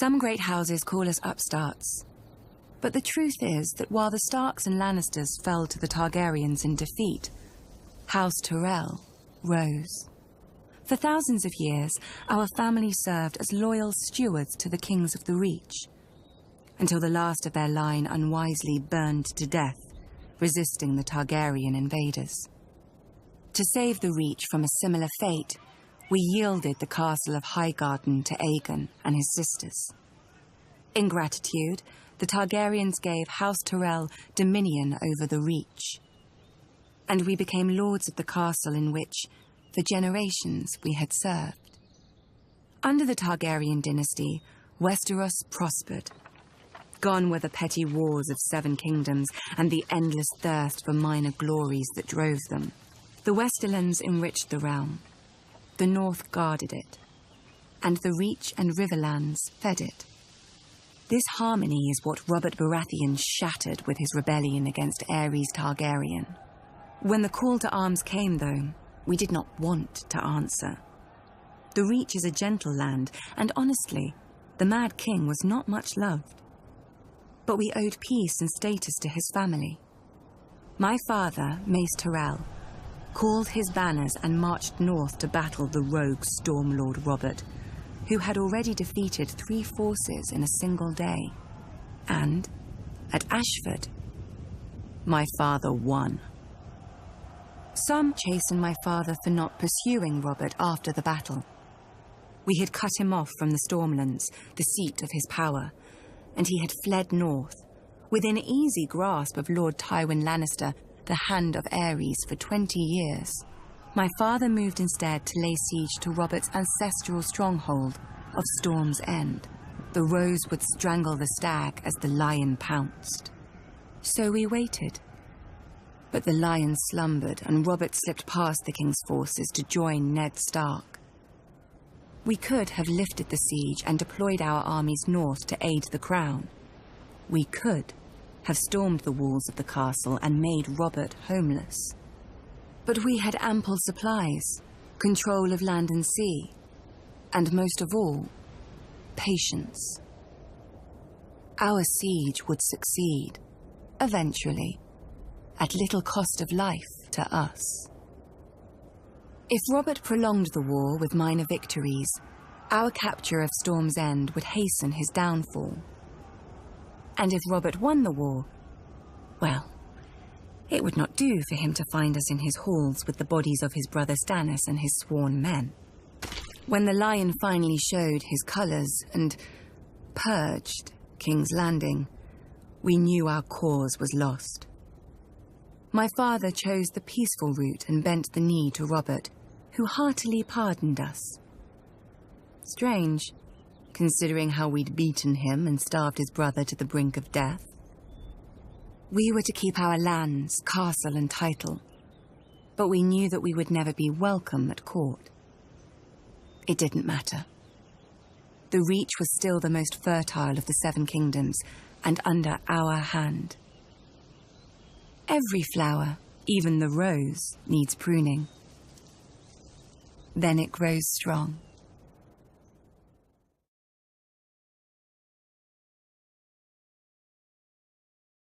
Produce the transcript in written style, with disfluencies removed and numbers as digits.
Some great houses call us upstarts. But the truth is that while the Starks and Lannisters fell to the Targaryens in defeat, House Tyrell rose. For thousands of years, our family served as loyal stewards to the kings of the Reach, until the last of their line unwisely burned to death, resisting the Targaryen invaders. To save the Reach from a similar fate, we yielded the castle of Highgarden to Aegon and his sisters. In gratitude, the Targaryens gave House Tyrell dominion over the Reach, and we became lords of the castle in which, for generations, we had served. Under the Targaryen dynasty, Westeros prospered. Gone were the petty wars of 7 kingdoms and the endless thirst for minor glories that drove them. The Westerlands enriched the realm, the North guarded it, and the Reach and Riverlands fed it. This harmony is what Robert Baratheon shattered with his rebellion against Aerys Targaryen. When the call to arms came, though, we did not want to answer. The Reach is a gentle land, and honestly, the Mad King was not much loved. But we owed peace and status to his family. My father, Mace Tyrell, called his banners and marched north to battle the rogue Stormlord Robert, who had already defeated 3 forces in a single day. And, at Ashford, my father won. Some chastened my father for not pursuing Robert after the battle. We had cut him off from the Stormlands, the seat of his power, and he had fled north, within easy grasp of Lord Tywin Lannister, the Hand of Aerys, for 20 years. My father moved instead to lay siege to Robert's ancestral stronghold of Storm's End. The rose would strangle the stag as the lion pounced. So we waited. But the lion slumbered, and Robert slipped past the king's forces to join Ned Stark. We could have lifted the siege and deployed our armies north to aid the crown. We could have stormed the walls of the castle and made Robert homeless. But we had ample supplies, control of land and sea, and most of all, patience. Our siege would succeed, eventually, at little cost of life to us. If Robert prolonged the war with minor victories, our capture of Storm's End would hasten his downfall. And if Robert won the war, well, it would not do for him to find us in his halls with the bodies of his brother Stannis and his sworn men. When the lion finally showed his colours and purged King's Landing, we knew our cause was lost. My father chose the peaceful route and bent the knee to Robert, who heartily pardoned us. Strange, considering how we'd beaten him and starved his brother to the brink of death. We were to keep our lands, castle and title, but we knew that we would never be welcome at court. It didn't matter. The Reach was still the most fertile of the 7 kingdoms, and under our hand. Every flower, even the rose, needs pruning. Then it grows strong.